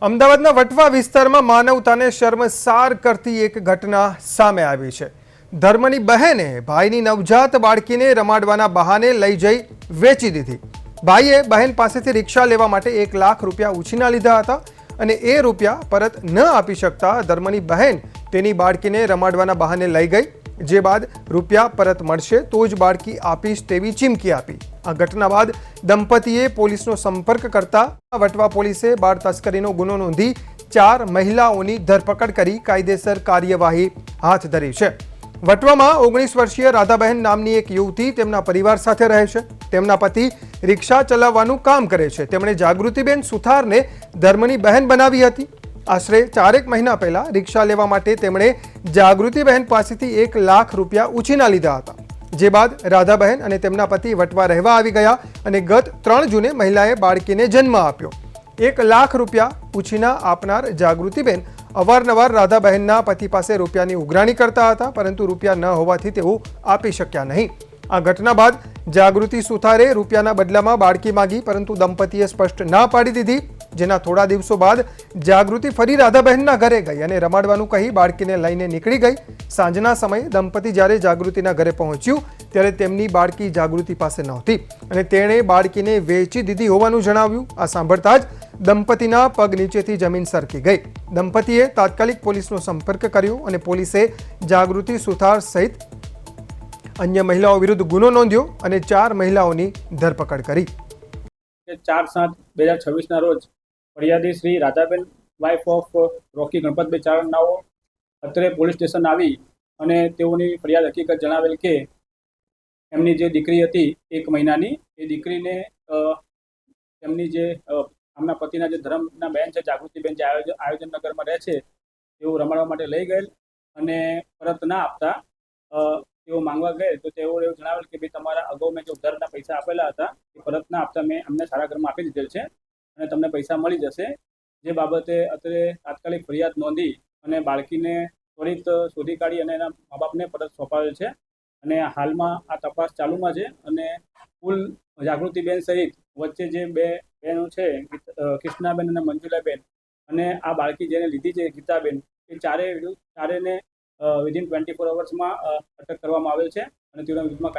અમદાવાદના વટવા વિસ્તારમાં માનવતાને શર્મસાર કરતી એક ઘટના સામે આવી છે। ધર્મની બહેને ભાઈની નવજાત બાળકીને રમાડવાના બહાને લઈ જઈ વેચી દીધી। ભાઈએ બહેન પાસેથી રિક્ષા લેવા માટે 1 લાખ રૂપિયા ઉછીના લીધા હતા અને એ રૂપિયા પરત ન આપી શકતા ધર્મની બહેન તેની બાળકીને રમાડવાના બહાને લઈ ગઈ, જે બાદ રૂપિયા પરત મળશે તો જ બાળકી આપીશ તેવી ચીમકી આપી। આ ઘટના બાદ દંપતીએ પોલીસનો સંપર્ક કરતા વટવા પોલીસે બાળ તસ્કરીનો ગુનો નોંધી 4 મહિલાઓની ધરપકડ કરી કાયદેસર કાર્યવાહી હાથ ધરી છે। વટવામાં 19 વર્ષીય રાધાબહેન નામની એક યુવતી તેમના પરિવાર સાથે રહે છે। તેમના પતિ રિક્ષા ચલાવવાનું કામ કરે છે। તેમણે જાગૃતિબેન સુથારને ધર્મની બહેન બનાવી હતી। આશરે 4 મહિના પહેલા રિક્ષા લેવા માટે તેમણે જાગૃતિબહેન પાસેથી 1 લાખ રૂપિયા ઉછીના લીધા હતા, જે બાદ રાધાબહેન અને તેમના પતિ વટવા રહેવા આવી ગયા અને ગત 3 જૂને મહિલાએ બાળકીને જન્મ આપ્યો। 1 લાખ રૂપિયા ઉછીના આપનાર જાગૃતિબેન અવારનવાર રાધાબહેનના પતિ પાસે રૂપિયાની ઉઘરાણી કરતા હતા, પરંતુ રૂપિયા ન હોવાથી તેઓ આપી શક્યા નહીં। આ ઘટના બાદ જાગૃતિ સુથારે રૂપિયાના બદલામાં બાળકી માંગી, પરંતુ દંપતીએ સ્પષ્ટ ના પાડી દીધી, જેના થોડા દિવસો બાદ જાગૃતિ ફરી રાધાબહેનના ઘરે ગઈ અને રમાડવાનું કહી બાળકીને લઈને નીકળી ગઈ। સાંજના સમયે દંપતી જ્યારે જાગૃતિના ઘરે પહોંચ્યું ત્યારે તેમની બાળકી જાગૃતિ પાસે નહોતી અને તેણે બાળકીને વેચી દીધી હોવાનું જણાવ્યું। આ સાંભળતા જ દંપતીના પગ નીચેથી જમીન સરકી ગઈ। દંપતીએ તાત્કાલિક પોલીસનો સંપર્ક કર્યો અને પોલીસે જાગૃતિ સુથાર સહિત અન્ય મહિલાઓ વિરુદ્ધ ગુનો નોંધ્યો અને 4 મહિલાઓની ધરપકડ કરી। 4/7/2026 ના રોજ ફરિયાદી શ્રી રાધાબેન વાઇફ ઓફ રોકી ગણપતભાઈ ચારણનાઓ અત્રે પોલીસ સ્ટેશન આવી અને તેઓની ફરિયાદ હકીકત જણાવેલ કે એમની જે દીકરી હતી 1 મહિનાની, એ દીકરીને એમની જે આમના પતિના જે ધર્મના બહેન છે જાગૃતિબેન, જે આયોજનનગરમાં રહે છે, તેઓ રમાડવા માટે લઈ ગયેલ અને પરત ના આપતા તેઓ માંગવા ગયે તો તેઓ એવું જણાવેલ કે ભાઈ તમારા અગાઉ મેં જે ઉધારના પૈસા આપેલા હતા એ પરત ના આપતા મેં અમને સારા ઘરમાં આપી દીધેલ છે અને તમને પૈસા મળી જશે। જે બાબતે અત્યારે તાત્કાલિક ફરિયાદ નોંધી અને બાળકીને ત્વરિત શોધી કાઢી અને એના મા બાપને પરત સોંપાવેલ છે અને હાલમાં આ તપાસ ચાલુમાં છે અને કુલ જાગૃતિબેન સહિત વચ્ચે જે 2 બહેનો છે, કૃષ્ણાબેન અને મંજુલાબેન, અને આ બાળકી જેને લીધી છે ગીતાબેન, એ ચારેયને વિધિન 24 અવર્સમાં અટક કરવામાં આવેલ છે અને તેઓના વિરુદ્ધમાં